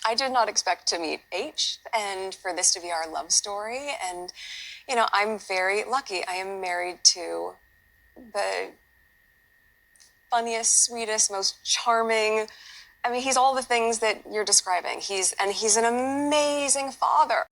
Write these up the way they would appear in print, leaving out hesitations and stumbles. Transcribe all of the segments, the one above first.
I did not expect to meet H and for this to be our love story. And, you know, I'm very lucky. I am married to the funniest, sweetest, most charming. I mean, he's all the things that you're describing. He's an amazing father.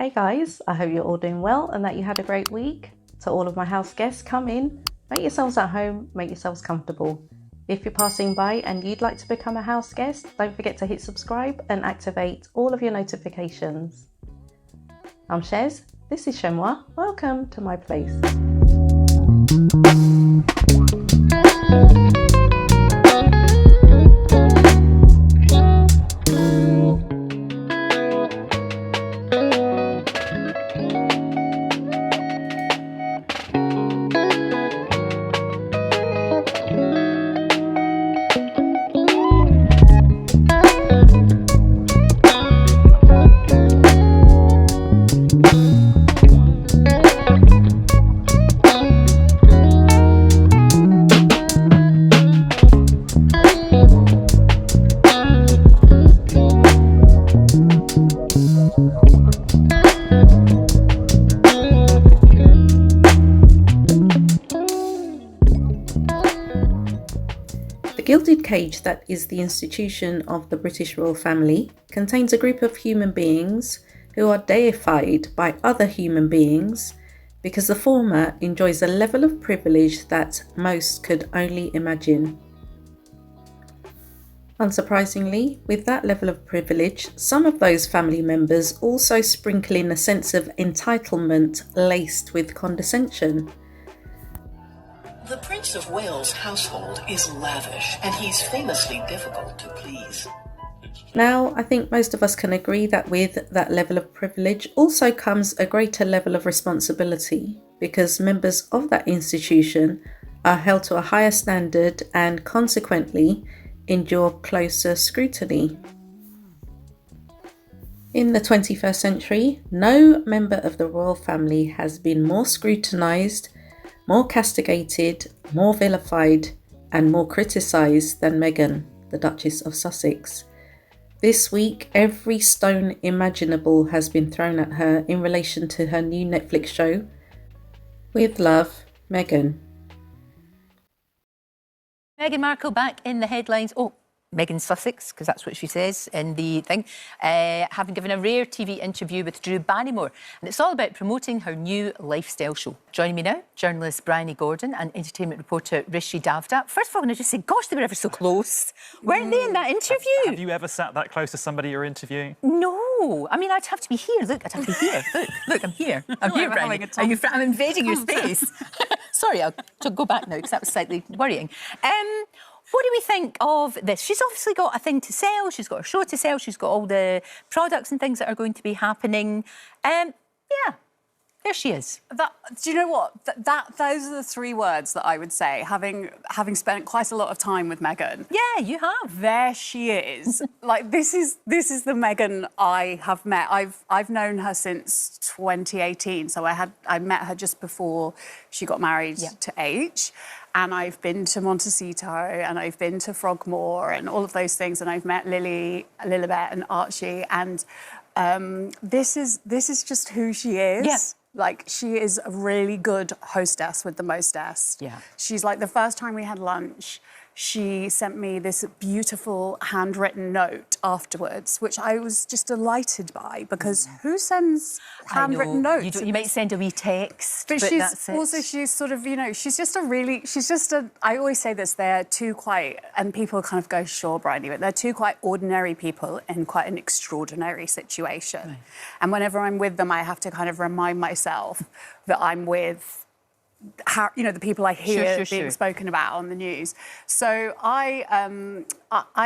Hey guys, I hope you're all doing well and that you had a great week. To all of my house guests, come in, make yourselves at home, make yourselves comfortable. If you're passing by and you'd like to become a house guest, don't forget to hit subscribe and activate all of your notifications. I'm Chez, this is Chez M0i, welcome to my place. The gilded cage that is the institution of the British royal family contains a group of human beings who are deified by other human beings because the former enjoys a level of privilege that most could only imagine. Unsurprisingly, with that level of privilege, some of those family members also sprinkle in a sense of entitlement laced with condescension. The Prince of Wales' household is lavish, and he's famously difficult to please. Now, I think most of us can agree that with that level of privilege also comes a greater level of responsibility, because members of that institution are held to a higher standard and consequently endure closer scrutiny. In the 21st century, no member of the royal family has been more scrutinised, more castigated, more vilified, and more criticised than Meghan, the Duchess of Sussex. This week, every stone imaginable has been thrown at her in relation to her new Netflix show. With love, Meghan. Meghan Markle back in the headlines. Oh, Meghan Sussex, because that's what she says in the thing, having given a rare TV interview with Drew Barrymore. And it's all about promoting her new lifestyle show. Joining me now, journalist Bryony Gordon and entertainment reporter Rishi Davda. First of all, I'm going to just say, gosh, they were ever so close. Weren't they in that interview? Have you ever sat that close to somebody you're interviewing? No. I mean, I'd have to be here. Look, I'd have to be here. Look, I'm here. I'm here, Bryony. I'm invading your space. Sorry, I'll go back now because that was slightly worrying. What do we think of this? She's obviously got a thing to sell. She's got a show to sell. She's got all the products and things that are going to be happening. Yeah, there she is. Do you know what? Those are the three words that I would say, having spent quite a lot of time with Meghan. Yeah, you have. There she is. Like, this is the Meghan I have met. I've known her since 2018. So I met her just before she got married to H. And I've been to Montecito and I've been to Frogmore and all of those things. And I've met Lilibet and Archie. And this is just who she is. Yeah. Like, she is a really good hostess with the mostess. Yeah. She's like, the first time we had lunch, she sent me this beautiful handwritten note afterwards, which I was just delighted by, because who sends handwritten notes? You might send a wee text, but she's that's it. also, she's sort of, I always say this, they're two quite, and people kind of go, sure, Bridie, but they're two quite ordinary people in quite an extraordinary situation. Right. And whenever I'm with them, I have to kind of remind myself that I'm with the people I hear being spoken about on the news. So I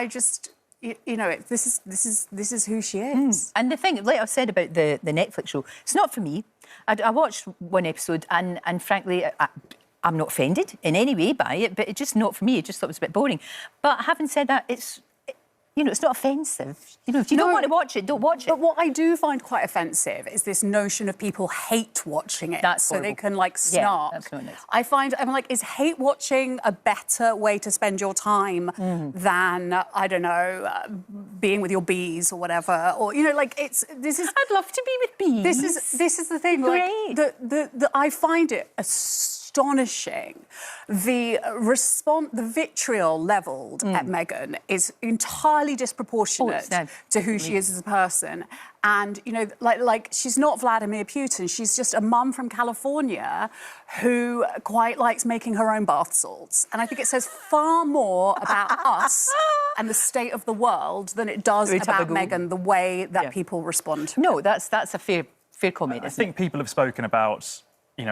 just, this is who she is. And the thing, like I said about the Netflix show, it's not for me. I watched one episode, and frankly, I'm not offended in any way by it, but it's just not for me. I just thought it was a bit boring. But having said that, it's not offensive. If you don't want to watch it, don't watch it. But what I do find quite offensive is this notion of people hate watching it. That's so horrible. they can snark. Yeah, that's not nice. I'm like, is hate watching a better way to spend your time than, I don't know, being with your bees or whatever? Or, this is... I'd love to be with bees. This is the thing. Great. I find it astonishing. The vitriol levelled at Meghan is entirely disproportionate to who she is as a person. And, she's not Vladimir Putin. She's just a mum from California who quite likes making her own bath salts. And I think it says far more about us and the state of the world than it does about Meghan, the way that people respond. No, that's a fair comment, I think people have spoken about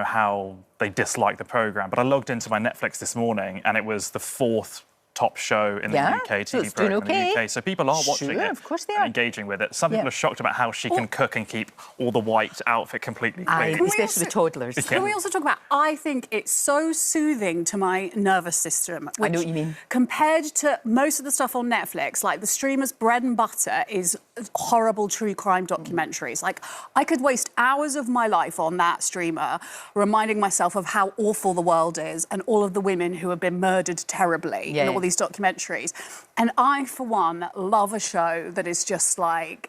how they dislike the programme, but I logged into my Netflix this morning and it was the 4th top show in the UK TV programme in the UK. So people are watching it of course they are. and engaging with it. Some people are shocked about how she can cook and keep all the white outfit completely clean. Especially with toddlers. Can we also talk about, I think it's so soothing to my nervous system. I know what you mean. Compared to most of the stuff on Netflix, like the streamer's bread and butter is horrible true crime documentaries. Like, I could waste hours of my life on that streamer reminding myself of how awful the world is and all of the women who have been murdered terribly in all these documentaries. And I, for one, love a show that is just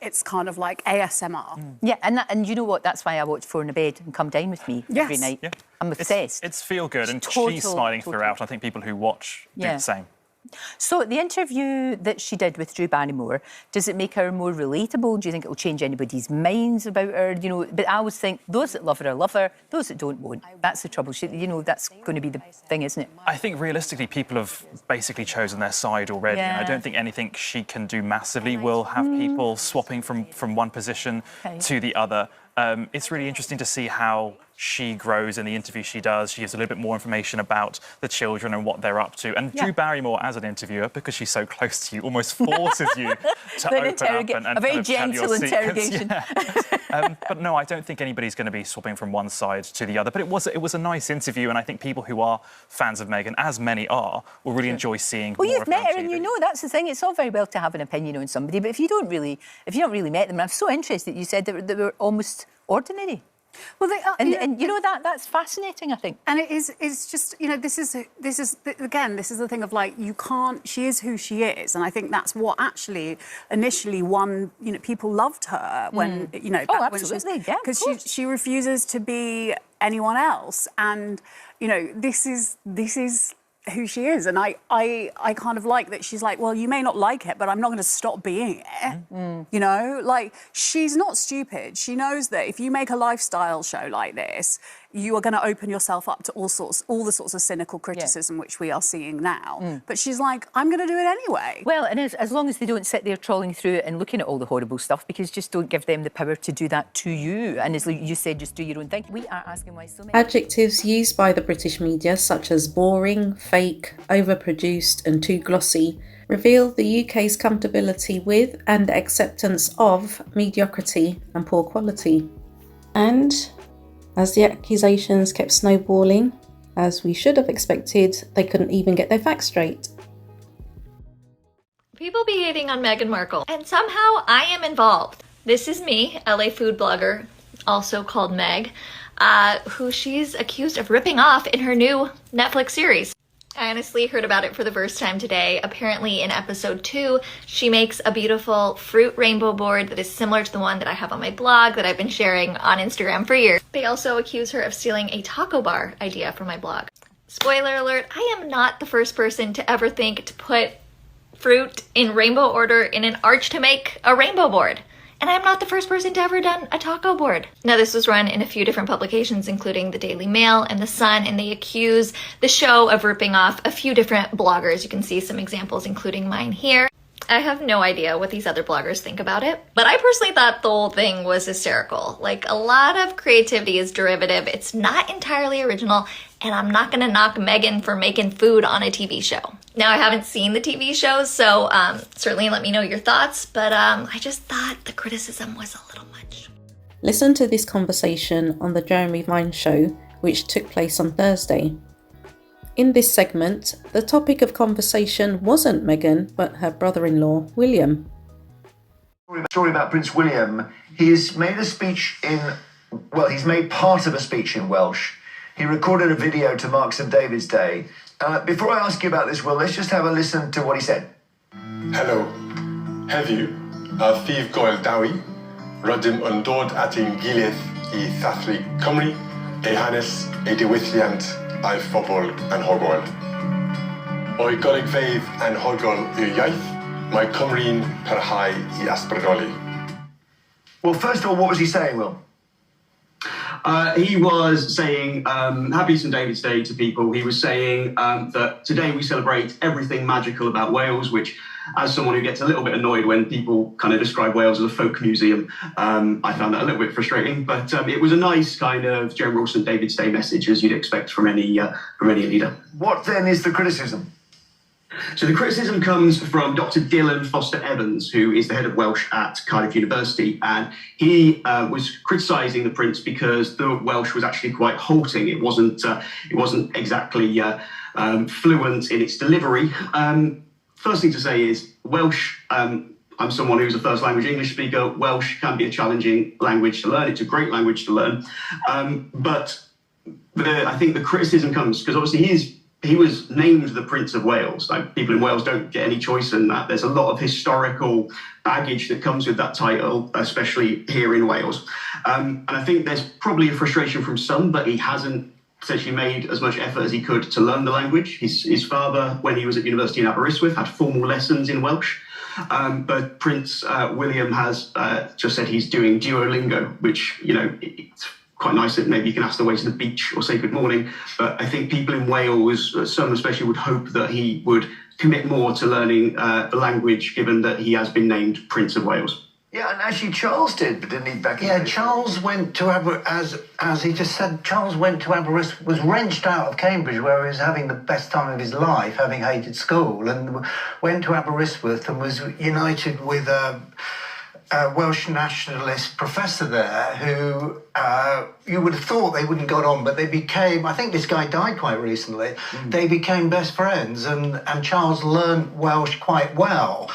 it's kind of like ASMR. Yeah, and you know what? That's why I watch Four in a Bed and Come Dine With Me every night. Yeah. I'm obsessed. It's feel good, and she's smiling throughout. I think people who watch do the same. So the interview that she did with Drew Barrymore, does it make her more relatable? Do you think it will change anybody's minds about her? But I always think those that love her, those that don't won't. That's the trouble. That's going to be the thing, isn't it? I think realistically people have basically chosen their side already. Yeah. And I don't think anything she can do massively will have people swapping from one position to the other. It's really interesting to see how she grows in the interview she does. She gives a little bit more information about the children and what they're up to. And Drew Barrymore, as an interviewer, because she's so close to you, almost forces you to open up and a very gentle interrogation. But no, I don't think anybody's going to be swapping from one side to the other. But it was a nice interview, and I think people who are fans of Meghan, as many are, will really enjoy seeing more of her on TV. Well, you've met her, and you know that's the thing. It's all very well to have an opinion on somebody, but if you don't really met them, I'm so interested that you said that they were almost ordinary. Well, they are, and that's fascinating, I think. And it's just, this is the thing of she is who she is. And I think that's what actually initially won, people loved her when, absolutely, because she refuses to be anyone else. And, this is who she is. And I kind of like that she's like, well, you may not like it, but I'm not going to stop being it. She's not stupid. She knows that if you make a lifestyle show like this, you are going to open yourself up to all the sorts of cynical criticism which we are seeing now. But she's like, I'm going to do it anyway. Well, and as long as they don't sit there trawling through it and looking at all the horrible stuff, because just don't give them the power to do that to you. And as you said, just do your own thing. We are asking why so many... Adjectives used by the British media, such as boring, fake, overproduced and too glossy, reveal the UK's comfortability with and acceptance of mediocrity and poor quality. And as the accusations kept snowballing, as we should have expected, they couldn't even get their facts straight. People be hating on Meghan Markle, and somehow I am involved. This is me, LA food blogger, also called Meg, who she's accused of ripping off in her new Netflix series. I honestly heard about it for the first time today. Apparently in episode 2, she makes a beautiful fruit rainbow board that is similar to the one that I have on my blog that I've been sharing on Instagram for years. They also accuse her of stealing a taco bar idea from my blog. Spoiler alert, I am not the first person to ever think to put fruit in rainbow order in an arch to make a rainbow board. And I'm not the first person to ever done a taco board. Now, this was run in a few different publications, including the Daily Mail and the Sun, and they accuse the show of ripping off a few different bloggers. You can see some examples, including mine here. I have no idea what these other bloggers think about it, but I personally thought the whole thing was hysterical. Like, a lot of creativity is derivative. It's not entirely original, and I'm not gonna knock Meghan for making food on a TV show. Now, I haven't seen the TV show, so certainly let me know your thoughts, but I just thought the criticism was a little much. Listen to this conversation on the Jeremy Vine show, which took place on Thursday. In this segment, the topic of conversation wasn't Meghan, but her brother-in-law, William. Story about Prince William. He's made a speech he's made part of a speech in Welsh. He recorded a video to mark St David's Day. Before I ask you about this, Will, let's just have a listen to what he said. Hello. Heddiw, a Thyf Goel Dawi, rydym yn dod at ein gilydd I ddathlu Cymru, ei hanes, ei diwylliant, a'i phobl anhygoel. O'i golygfeydd anhygoel i'w iaith, mae Cymru'n parhau I ysbrydoli. Well, first of all, what was he saying, Will? He was saying happy St David's Day to people. He was saying that today we celebrate everything magical about Wales, which, as someone who gets a little bit annoyed when people kind of describe Wales as a folk museum, I found that a little bit frustrating. But it was a nice kind of general St David's Day message, as you'd expect from any leader. What then is the criticism? So the criticism comes from Dr. Dylan Foster Evans, who is the head of Welsh at Cardiff University, and he was criticising the Prince because the Welsh was actually quite halting. It wasn't exactly fluent in its delivery. First thing to say is Welsh. I'm someone who's a first language English speaker. Welsh can be a challenging language to learn. It's a great language to learn, but I think the criticism comes because obviously he was named the Prince of Wales. Like, people in Wales don't get any choice in that. There's a lot of historical baggage that comes with that title, especially here in Wales. And I think there's probably a frustration from some that he hasn't essentially made as much effort as he could to learn the language. His father, when he was at university in Aberystwyth, had formal lessons in Welsh. But Prince William has just said he's doing Duolingo, which, it's quite nice that maybe you can ask the way to the beach or say good morning. But I think people in Wales, some especially, would hope that he would commit more to learning the language, given that he has been named Prince of Wales. Yeah, and actually Charles did, but didn't he, back in the day? Charles went to as he just said, Charles went to Aberystwyth, was wrenched out of Cambridge, where he was having the best time of his life, having hated school, and went to Aberystwyth and was united with a Welsh nationalist professor there who you would have thought they wouldn't got on, but they became, I think this guy died quite recently, they became best friends, and Charles learned Welsh quite well.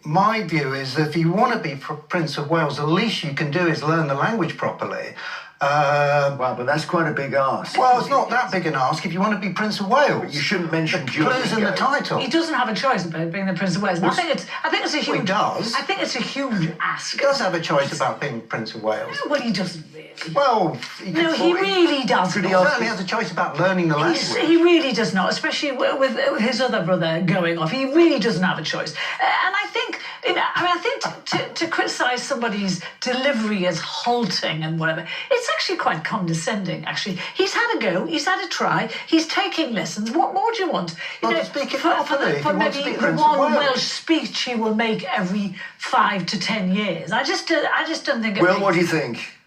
My view is that if you want to be Prince of Wales, the least you can do is learn the language properly. Wow, but that's quite a big ask. Well, it's not that big an ask if you want to be Prince of Wales. But you shouldn't mention the clues in the title. He doesn't have a choice about being the Prince of Wales. I think it's a huge. Well, he does. I think it's a huge ask. He does have a choice about being Prince of Wales. No, well, he doesn't really. Well, he really does. He certainly has a choice about learning the language. He really does not, especially with his other brother going off. He really doesn't have a choice. And I think, to criticise somebody's delivery as halting and whatever, it's actually quite condescending. Actually, he's had a go. He's had a try. He's taking lessons. What more do you want? For maybe the one Welsh speech he will make every 5 to 10 years. I just don't think. Will, what do you think?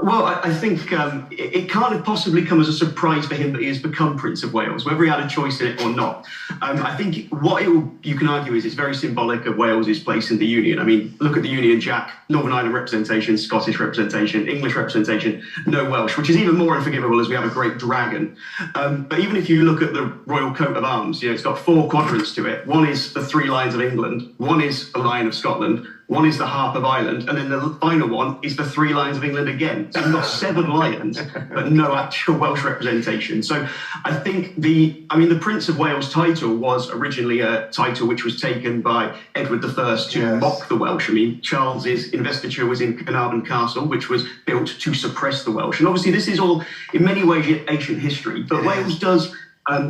Well, I think it can't have possibly come as a surprise for him that he has become Prince of Wales, whether he had a choice in it or not. I think what you can argue is it's very symbolic of Wales's place in the Union. I mean, look at the Union Jack, Northern Ireland representation, Scottish representation, English representation, no Welsh, which is even more unforgivable as we have a great dragon. But even if you look at the Royal Coat of Arms, it's got 4 quadrants to it. One is the 3 Lions of England, one is the Lion of Scotland, one is the Harp of Ireland, and then the final one is the 3 Lions of England again. lions. We've got 7 lions, but no actual Welsh representation. So I think the Prince of Wales title was originally a title which was taken by Edward I to mock the Welsh. I mean, Charles's investiture was in Carnarvon Castle, which was built to suppress the Welsh. And obviously this is all in many ways ancient history, but Wales does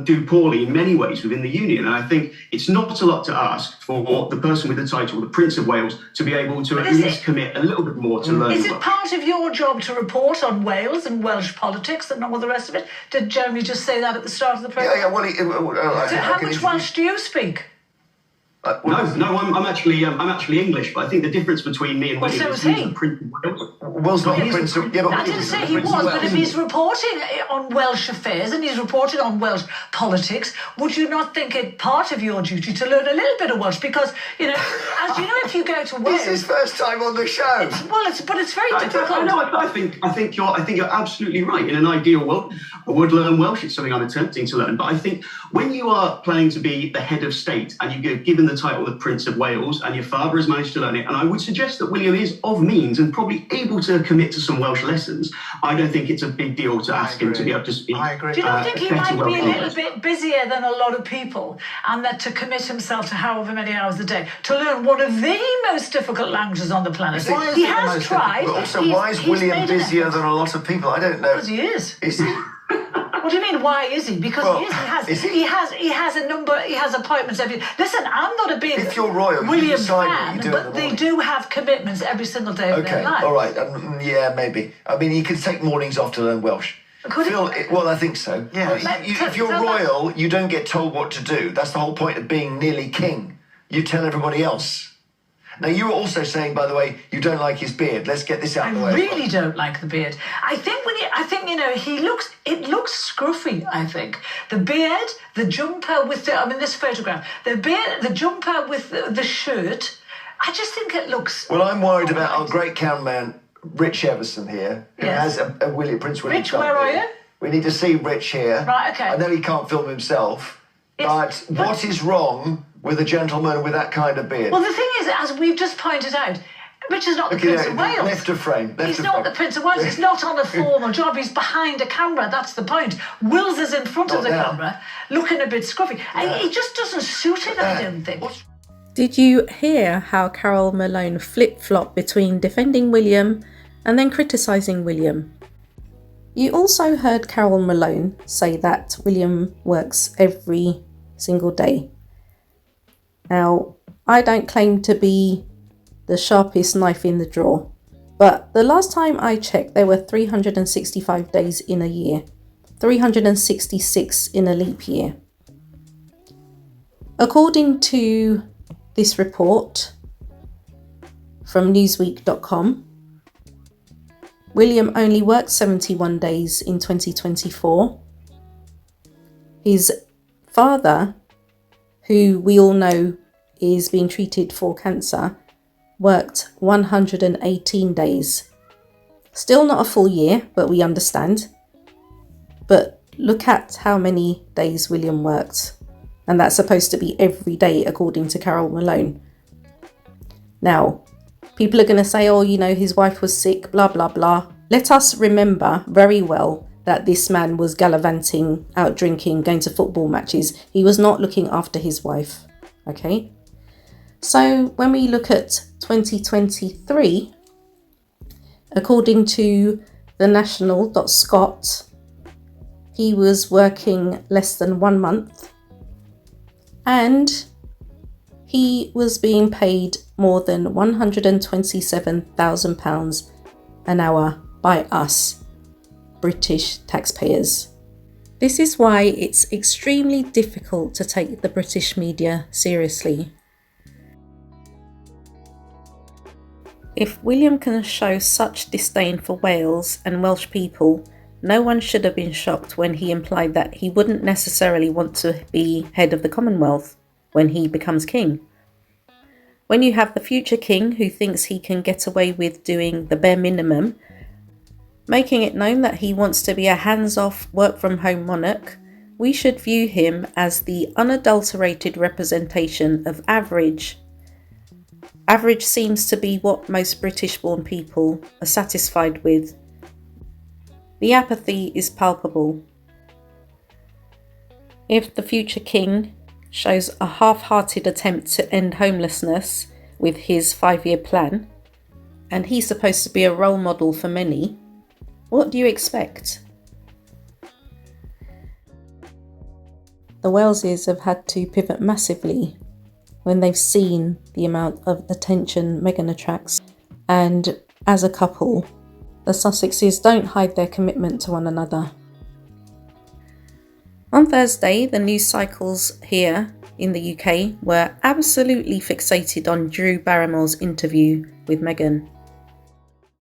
do poorly in many ways within the Union. And I think it's not a lot to ask for the person with the title, the Prince of Wales, to be able to at least commit a little bit more to learn. Is it part of your job to report on Wales and Welsh politics and all the rest of it? Did Jeremy just say that at the start of the programme? Yeah, well, how much Welsh do you speak? No, I'm actually English, but I think the difference between me and William so is is he's he. the Prince of Wales. Will's not the Prince of... Yeah, but I didn't say he was, but if he's reporting on Welsh affairs and he's reporting on Welsh politics, would you not think it part of your duty to learn a little bit of Welsh? Because, you know, as you know, if you go to Wales... It's his first time on the show. But it's very difficult. I think you're absolutely right. In an ideal world, I would learn Welsh. It's something I'm attempting to learn. But I think when you are planning to be the head of state and you get given the title of Prince of Wales and your father has managed to learn it, and I would suggest that William is of means and probably able to commit to some Welsh lessons, I don't think it's a big deal to ask him to be up to speed. I agree. Do you not think he might be a little bit busier than a lot of people, and that to commit himself to however many hours a day to learn one of the most difficult languages on the planet? He has tried. But also, why is William busier than a lot of people? I don't know. Because he is. Is he? What do you mean? Why is he? Because he is. He has a number. He has appointments every. Listen, I'm not a big If you're royal, William you decide what fan, you do in but the they morning. do have commitments every single day of their life. All right. Yeah, maybe. I mean, he could take mornings off to learn Welsh. Could he? Well, I think so. Yeah. If you're royal, you don't get told what to do. That's the whole point of being nearly king. You tell everybody else. Now, you were also saying, by the way, you don't like his beard. Let's get this out of the way. I really don't like the beard. I think you know, it looks scruffy, I think. The beard, the jumper with this photograph, the beard, the jumper with the shirt, I just think it looks... Well, I'm worried about our great cameraman, Rich Everson here, who has a Prince William. Rich, where are you? We need to see Rich here. Right, okay. I know he can't film himself, but what is wrong with a gentleman with that kind of beard? Well, the thing is, as we've just pointed out, Richard's not the Prince of Wales. Left of frame. He's not the Prince of Wales. He's not on a formal job. He's behind a camera. That's the point. Wills is in front of the camera, looking a bit scruffy. Yeah. He just doesn't suit it, I don't think. Did you hear how Carol Malone flip-flopped between defending William and then criticising William? You also heard Carol Malone say that William works every single day. Now, I don't claim to be the sharpest knife in the drawer, but the last time I checked, there were 365 days in a year, 366 in a leap year. According to this report from Newsweek.com, William only worked 71 days in 2024. His father, who we all know is being treated for cancer, worked 118 days. Still not a full year, but we understand. But look at how many days William worked. And that's supposed to be every day, according to Carol Malone. Now, people are going to say, oh, you know, his wife was sick, blah, blah, blah. Let us remember very well that this man was gallivanting, out drinking, going to football matches. He was not looking after his wife. Okay? So when we look at 2023, according to the national.scot, he was working less than 1 month and he was being paid more than £127,000 an hour by us, British taxpayers. This is why it's extremely difficult to take the British media seriously. If William can show such disdain for Wales and Welsh people, no one should have been shocked when he implied that he wouldn't necessarily want to be head of the Commonwealth when he becomes king. When you have the future king who thinks he can get away with doing the bare minimum, making it known that he wants to be a hands-off, work-from-home monarch, we should view him as the unadulterated representation of average. Average seems to be what most British-born people are satisfied with, The apathy is palpable. If the future king shows a half-hearted attempt to end homelessness with his 5-year plan, and he's supposed to be a role model for many, what do you expect? The Waleses have had to pivot massively when they've seen the amount of attention Meghan attracts, and as a couple, the Sussexes don't hide their commitment to one another. On Thursday, the news cycles here in the UK were absolutely fixated on Drew Barrymore's interview with Meghan.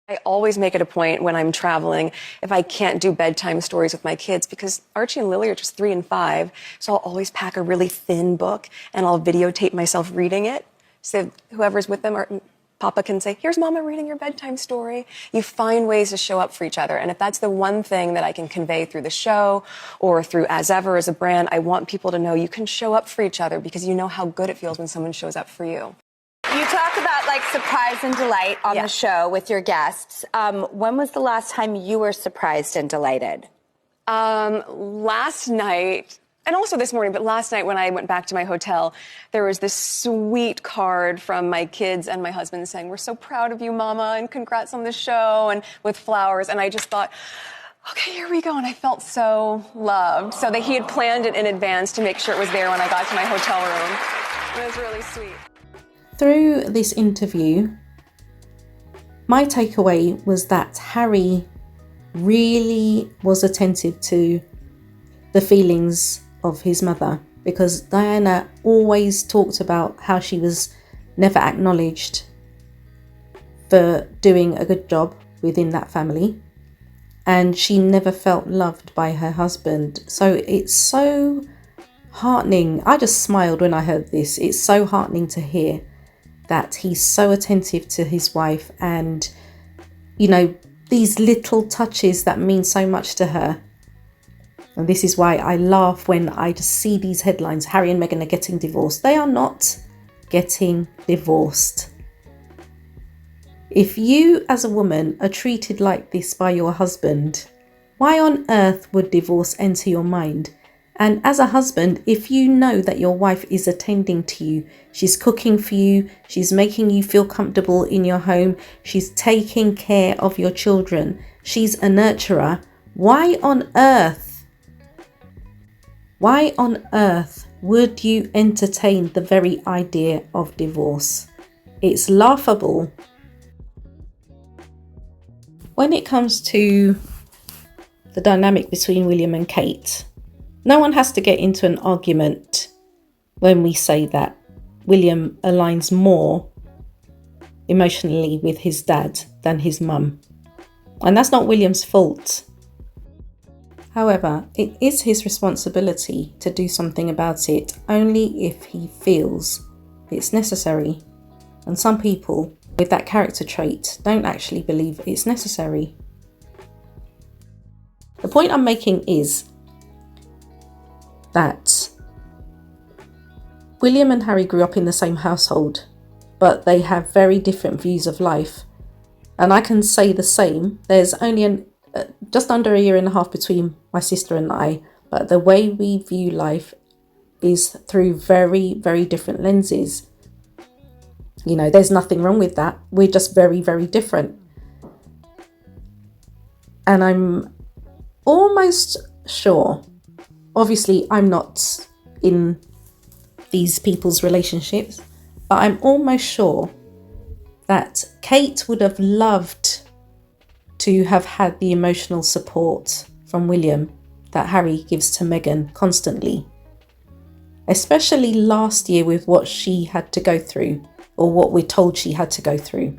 I always make it a point when I'm traveling, if I can't do bedtime stories with my kids, because Archie and Lily are just 3 and 5, so I'll always pack a really thin book and I'll videotape myself reading it. So whoever's with them, or Papa can say, here's Mama reading your bedtime story. You find ways to show up for each other. And if that's the one thing that I can convey through the show or through As Ever as a brand, I want people to know you can show up for each other because you know how good it feels when someone shows up for you. You talk about like surprise and delight on the show with your guests. When was the last time you were surprised and delighted? Last night, and also this morning, but last night when I went back to my hotel, there was this sweet card from my kids and my husband saying, we're so proud of you, Mama, and congrats on the show, and with flowers. And I just thought, okay, here we go. And I felt so loved. So that he had planned it in advance to make sure it was there when I got to my hotel room. It was really sweet. Through this interview, my takeaway was that Harry really was attentive to the feelings of his mother, because Diana always talked about how she was never acknowledged for doing a good job within that family, and she never felt loved by her husband. So it's so heartening. I just smiled when I heard this. It's so heartening to hear that he's so attentive to his wife, and these little touches that mean so much to her. And this is why I laugh when I just see these headlines, Harry and Meghan are getting divorced. They are not getting divorced. If you as a woman are treated like this by your husband, why on earth would divorce enter your mind? And as a husband, if you know that your wife is attending to you, she's cooking for you, she's making you feel comfortable in your home, she's taking care of your children, she's a nurturer, why on earth would you entertain the very idea of divorce? It's laughable. When it comes to the dynamic between William and Kate, no one has to get into an argument when we say that William aligns more emotionally with his dad than his mum. And that's not William's fault. However, it is his responsibility to do something about it only if he feels it's necessary. And some people with that character trait don't actually believe it's necessary. The point I'm making is that William and Harry grew up in the same household, but they have very different views of life. And I can say the same. There's only just under a year and a half between my sister and I, but the way we view life is through very, very different lenses. There's nothing wrong with that. We're just very, very different. And I'm almost sure, obviously I'm not in these people's relationships, but I'm almost sure that Kate would have loved to have had the emotional support from William that Harry gives to Meghan constantly. Especially last year with what she had to go through, or what we're told she had to go through.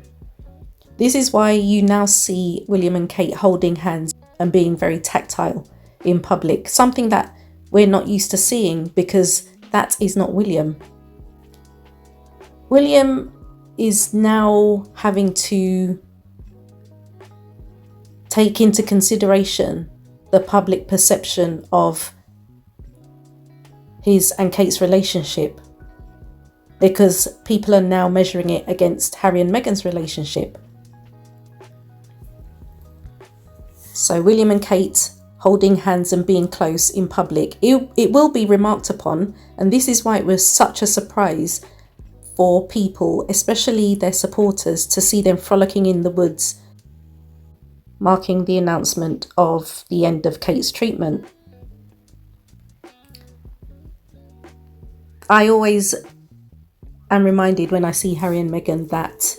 This is why you now see William and Kate holding hands and being very tactile in public, something that we're not used to seeing because that is not William. William is now having to take into consideration the public perception of his and Kate's relationship, because people are now measuring it against Harry and Meghan's relationship. So William and Kate holding hands and being close in public, it will be remarked upon, and this is why it was such a surprise for people, especially their supporters, to see them frolicking in the woods, marking the announcement of the end of Kate's treatment. I always am reminded when I see Harry and Meghan that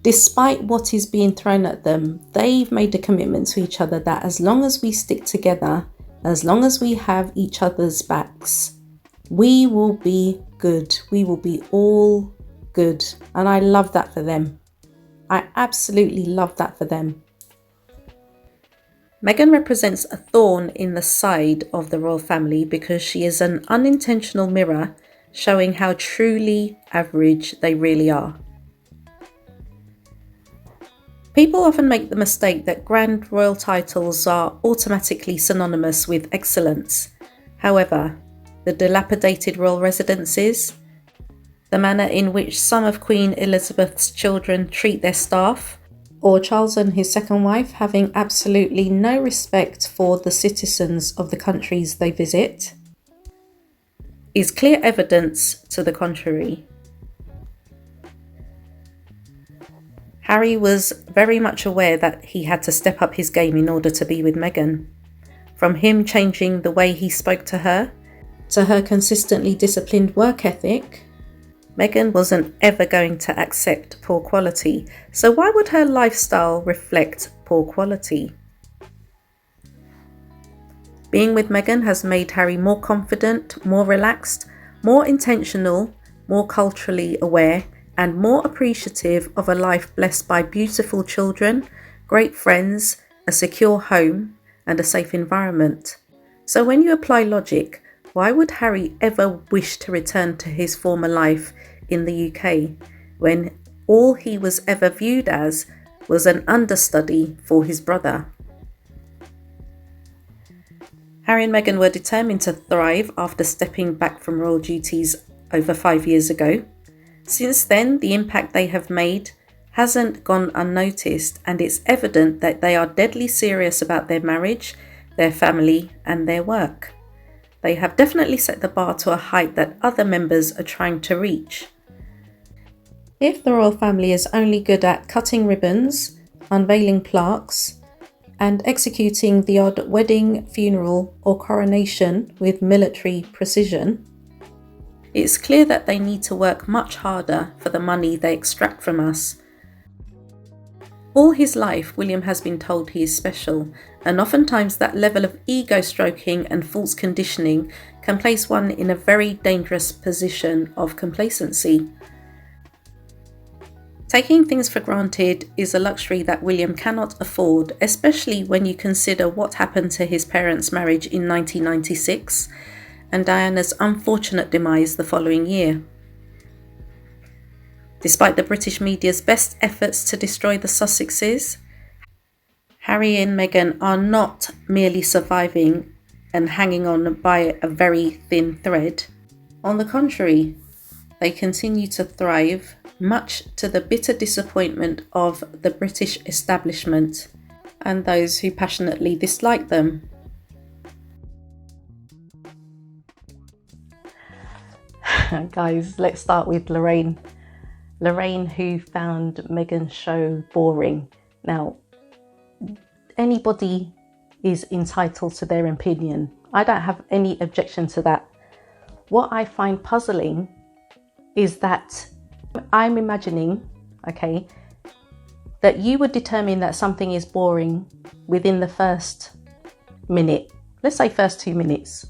despite what is being thrown at them, they've made a commitment to each other that as long as we stick together, as long as we have each other's backs, we will be good. We will be all good. And I love that for them. I absolutely love that for them. Meghan represents a thorn in the side of the royal family because she is an unintentional mirror showing how truly average they really are. People often make the mistake that grand royal titles are automatically synonymous with excellence. However, the dilapidated royal residences, the manner in which some of Queen Elizabeth's children treat their staff, or Charles and his second wife having absolutely no respect for the citizens of the countries they visit, is clear evidence to the contrary. Harry was very much aware that he had to step up his game in order to be with Meghan. From him changing the way he spoke to her consistently disciplined work ethic, Meghan wasn't ever going to accept poor quality, so why would her lifestyle reflect poor quality? Being with Meghan has made Harry more confident, more relaxed, more intentional, more culturally aware, and more appreciative of a life blessed by beautiful children, great friends, a secure home, and a safe environment. So when you apply logic, why would Harry ever wish to return to his former life in the UK when all he was ever viewed as was an understudy for his brother? Harry and Meghan were determined to thrive after stepping back from royal duties over 5 years ago. Since then, the impact they have made hasn't gone unnoticed, and it's evident that they are deadly serious about their marriage, their family, and their work. They have definitely set the bar to a height that other members are trying to reach. If the royal family is only good at cutting ribbons, unveiling plaques, and executing the odd wedding, funeral, or coronation with military precision, it's clear that they need to work much harder for the money they extract from us. All his life, William has been told he is special, and oftentimes that level of ego stroking and false conditioning can place one in a very dangerous position of complacency. Taking things for granted is a luxury that William cannot afford, especially when you consider what happened to his parents' marriage in 1996 and Diana's unfortunate demise the following year. Despite the British media's best efforts to destroy the Sussexes, Harry and Meghan are not merely surviving and hanging on by a very thin thread. On the contrary, they continue to thrive, much to the bitter disappointment of the British establishment and those who passionately dislike them. Guys, let's start with Lorraine. Lorraine, who found Meghan's show boring. Now, anybody is entitled to their opinion. I don't have any objection to that. What I find puzzling is that I'm imagining, okay, that you would determine that something is boring within the first minute, let's say first 2 minutes,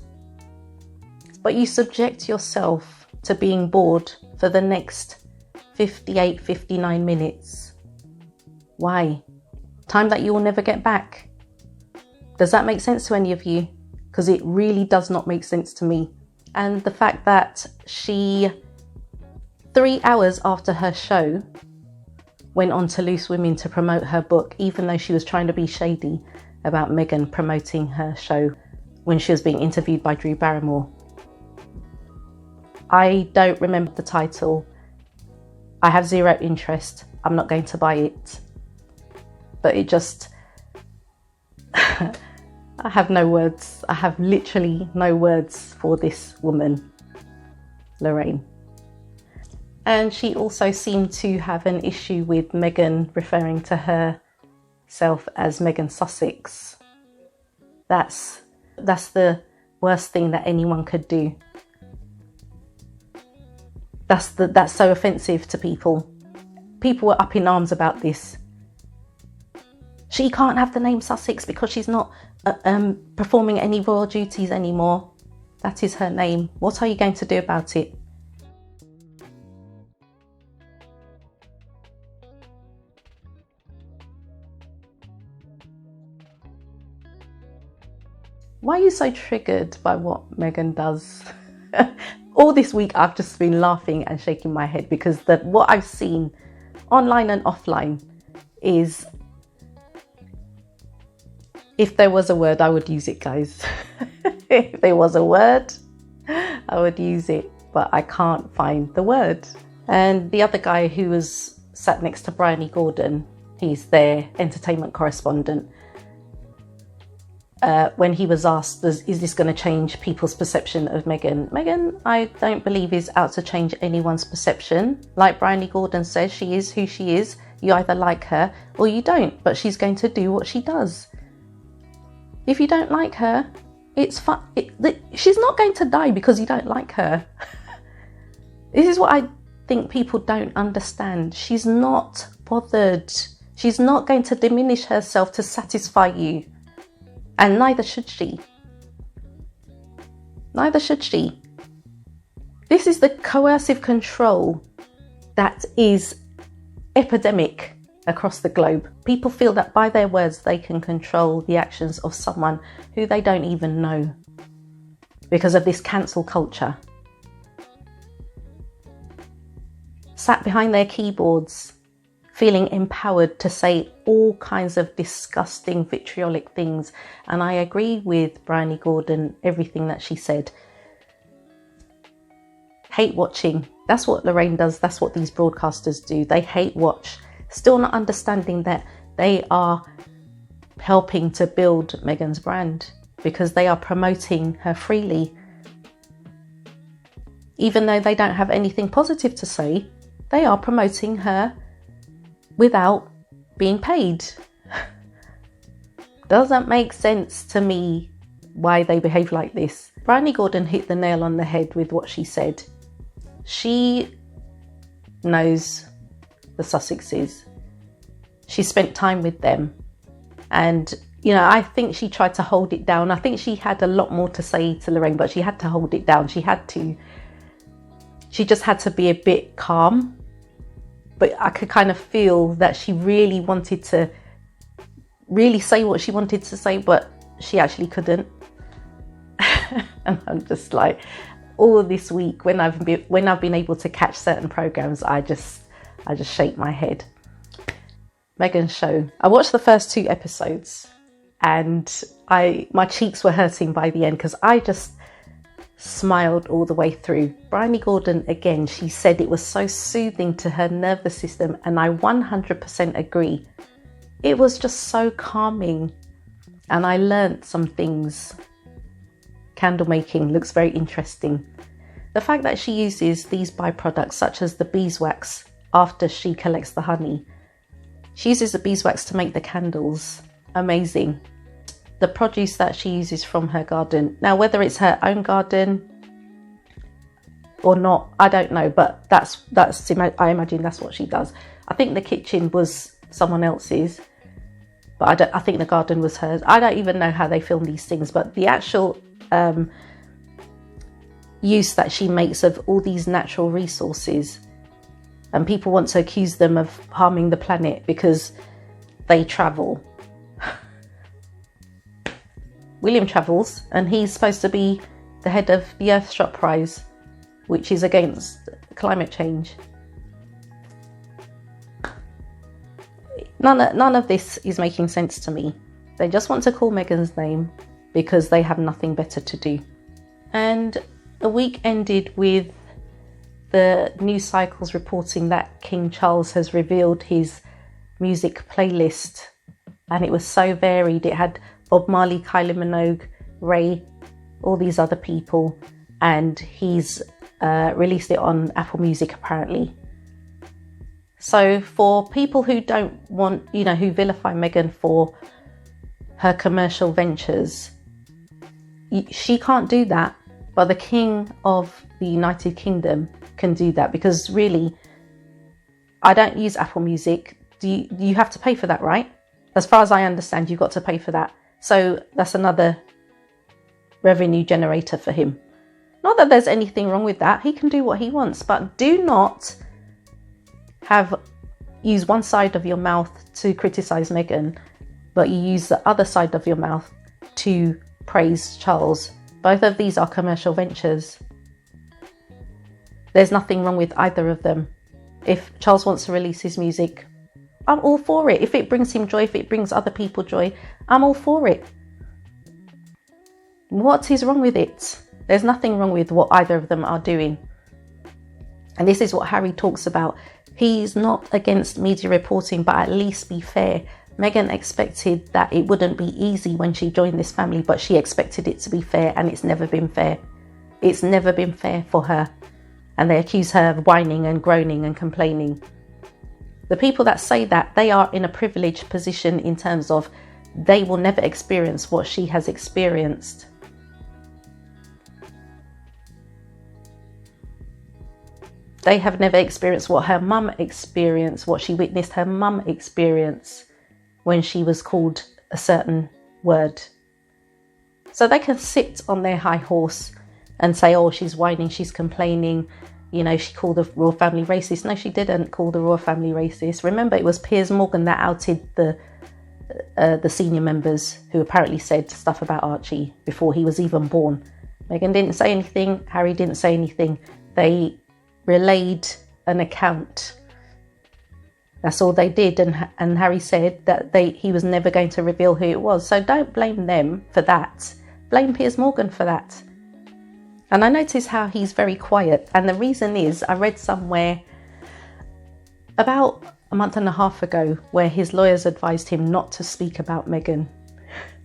but you subject yourself to being bored for the next 58, 59 minutes. Why? Time that you will never get back. Does that make sense to any of you? Because it really does not make sense to me. And the fact that she, 3 hours after her show, went on to Loose Women to promote her book, even though she was trying to be shady about Meghan promoting her show when she was being interviewed by Drew Barrymore. I don't remember the title. I have zero interest. I'm not going to buy it. But it just I have no words. I have literally no words for this woman, Lorraine. And she also seemed to have an issue with Meghan referring to herself as Meghan Sussex. That's the worst thing that anyone could do. That's so offensive to people. People were up in arms about this. She can't have the name Sussex because she's not performing any royal duties anymore. That is her name. What are you going to do about it? Why are you so triggered by what Meghan does? All this week I've just been laughing and shaking my head because what I've seen online and offline is, if there was a word, I would use it, guys. If there was a word, I would use it, but I can't find the word. And the other guy who was sat next to Bryony Gordon, he's their entertainment correspondent, when he was asked, is this going to change people's perception of Meghan? Meghan, I don't believe, is out to change anyone's perception. Like Bryony Gordon says, she is who she is. You either like her or you don't, but she's going to do what she does. If you don't like her, it's fun. She's not going to die because you don't like her. This is what I think people don't understand. She's not bothered. She's not going to diminish herself to satisfy you. And neither should she. Neither should she. This is the coercive control that is epidemic across the globe. People feel that by their words they can control the actions of someone who they don't even know because of this cancel culture. Sat behind their keyboards, feeling empowered to say all kinds of disgusting, vitriolic things. And I agree with Bryony Gordon, everything that she said. Hate watching. That's what Lorraine does. That's what these broadcasters do. They hate watch. Still not understanding that they are helping to build Meghan's brand because they are promoting her freely. Even though they don't have anything positive to say, they are promoting her without being paid. Doesn't make sense to me why they behave like this. Bryony Gordon hit the nail on the head with what she said. She knows the Sussexes. She spent time with them. And, you know, I think she tried to hold it down. I think she had a lot more to say to Lorraine, but she had to hold it down. She just had to be a bit calm. But I could kind of feel that she really wanted to really say what she wanted to say, but she actually couldn't. And I'm just like, all this week when I've been able to catch certain programs, I just shake my head. Meghan's show. I watched the first 2 episodes and my cheeks were hurting by the end because I just smiled all the way through. Bryony Gordon, again, she said it was so soothing to her nervous system, and I 100% agree. It was just so calming, and I learnt some things. Candle making looks very interesting. The fact that she uses these byproducts such as the beeswax after she collects the honey. She uses the beeswax to make the candles. Amazing. The produce that she uses from her garden. Now, whether it's her own garden or not, I don't know, but I imagine that's what she does. I think the kitchen was someone else's, but I think the garden was hers. I don't even know how they film these things, but the actual use that she makes of all these natural resources, and people want to accuse them of harming the planet because they travel. William travels, and he's supposed to be the head of the Earthshot Prize, which is against climate change. None of this is making sense to me. They just want to call Meghan's name because they have nothing better to do. And the week ended with the news cycles reporting that King Charles has revealed his music playlist, and it was so varied. It had Bob Marley, Kylie Minogue, Ray, all these other people, and he's released it on Apple Music apparently. So for people who don't want, who vilify Meghan for her commercial ventures, she can't do that, but the King of the United Kingdom can do that, because really, I don't use Apple Music. You have to pay for that, right? As far as I understand, you've got to pay for that. So that's another revenue generator for him. Not that there's anything wrong with that. He can do what he wants, but do not use one side of your mouth to criticize Meghan, but you use the other side of your mouth to praise Charles. Both of these are commercial ventures. There's nothing wrong with either of them. If Charles wants to release his music, I'm all for it. If it brings him joy, if it brings other people joy, I'm all for it. What is wrong with it? There's nothing wrong with what either of them are doing. And this is what Harry talks about. He's not against media reporting, but at least be fair. Meghan expected that it wouldn't be easy when she joined this family, but she expected it to be fair, and it's never been fair. It's never been fair for her. And they accuse her of whining and groaning and complaining. The people that say that, they are in a privileged position in terms of they will never experience what she has experienced. They have never experienced what her mum experienced, what she witnessed her mum experience when she was called a certain word. So they can sit on their high horse and say, oh, she's whining, she's complaining, she called the royal family racist. No, she didn't call the royal family racist. Remember, it was Piers Morgan that outed the senior members who apparently said stuff about Archie before he was even born. Meghan didn't say anything, Harry didn't say anything. They relayed an account. That's all they did, and Harry said that he was never going to reveal who it was. So don't blame them for that. Blame Piers Morgan for that. And I notice how he's very quiet, and the reason is, I read somewhere about a month and a half ago where his lawyers advised him not to speak about Meghan,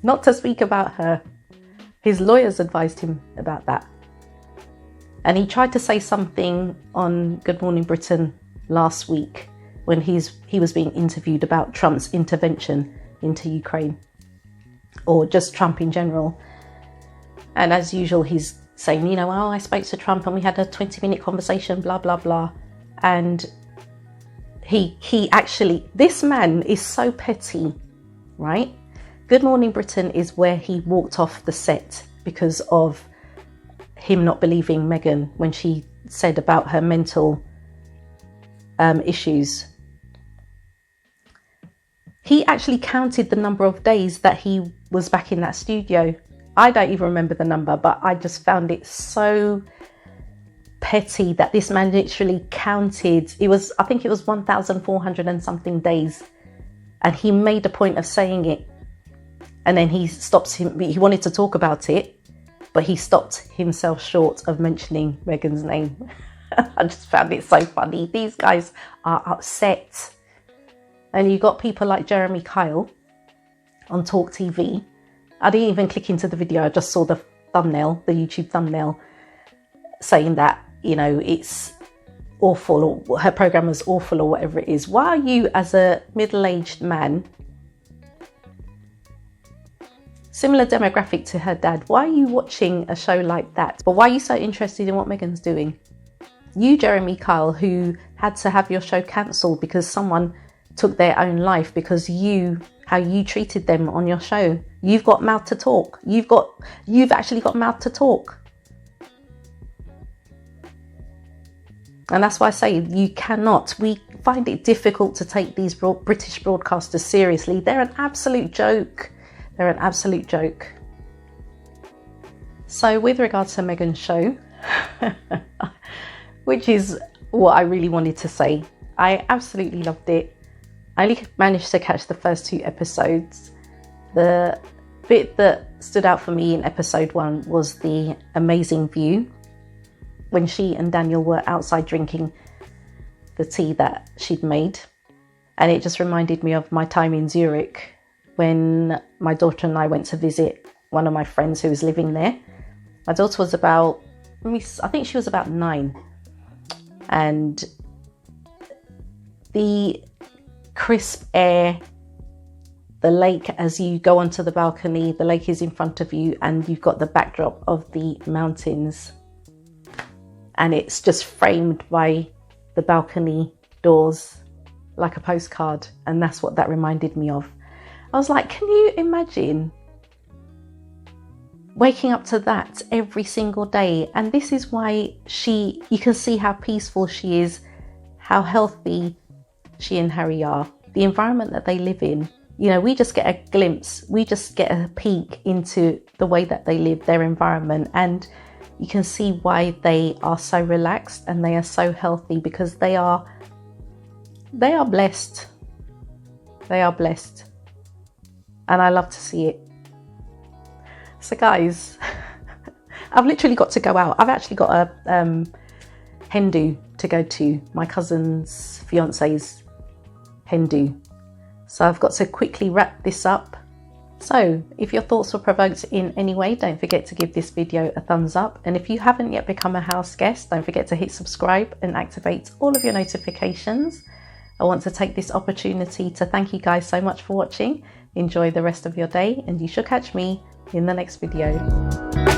not to speak about her. His lawyers advised him about that. And he tried to say something on Good Morning Britain last week when he was being interviewed about Trump's intervention into Ukraine, or just Trump in general. And as usual, he's saying, I spoke to Trump and we had a 20-minute conversation, blah, blah, blah. And he actually, this man is so petty, right? Good Morning Britain is where he walked off the set because of him not believing Meghan when she said about her mental issues. He actually counted the number of days that he was back in that studio. I don't even remember the number, but I just found it so petty that this man literally counted. I think it was 1,400 and something days. And he made a point of saying it. And then he wanted to talk about it, but he stopped himself short of mentioning Meghan's name. I just found it so funny. These guys are upset. And you got people like Jeremy Kyle on Talk TV. I didn't even click into the video. I just saw the thumbnail, the YouTube thumbnail, saying that, it's awful, or her program was awful, or whatever it is. Why are you, as a middle-aged man, similar demographic to her dad, why are you watching a show like that? But why are you so interested in what Meghan's doing? You, Jeremy Kyle, who had to have your show cancelled because someone took their own life because how you treated them on your show. You've got mouth to talk. You've actually got mouth to talk. And that's why I say we find it difficult to take these British broadcasters seriously. They're an absolute joke. So with regards to Meghan's show, which is what I really wanted to say, I absolutely loved it. I only managed to catch the first 2 episodes. The bit that stood out for me in episode 1 was the amazing view when she and Daniel were outside drinking the tea that she'd made. And it just reminded me of my time in Zurich when my daughter and I went to visit one of my friends who was living there. My daughter was about, I think she was about 9. And the crisp air, the lake, as you go onto the balcony, the lake is in front of you and you've got the backdrop of the mountains. And it's just framed by the balcony doors like a postcard. And that's what that reminded me of. I was like, can you imagine waking up to that every single day? And this is why you can see how peaceful she is, how healthy she and Harry are, the environment that they live in. You know, we just get a glimpse, we just get a peek into the way that they live, their environment, and you can see why they are so relaxed and they are so healthy, because they are blessed. They are blessed. And I love to see it. So guys, I've literally got to go out. I've actually got a hen do to go to, my cousin's fiance's hen do. So I've got to quickly wrap this up. So if your thoughts were provoked in any way, don't forget to give this video a thumbs up. And if you haven't yet become a house guest, don't forget to hit subscribe and activate all of your notifications. I want to take this opportunity to thank you guys so much for watching. Enjoy the rest of your day, and you should catch me in the next video.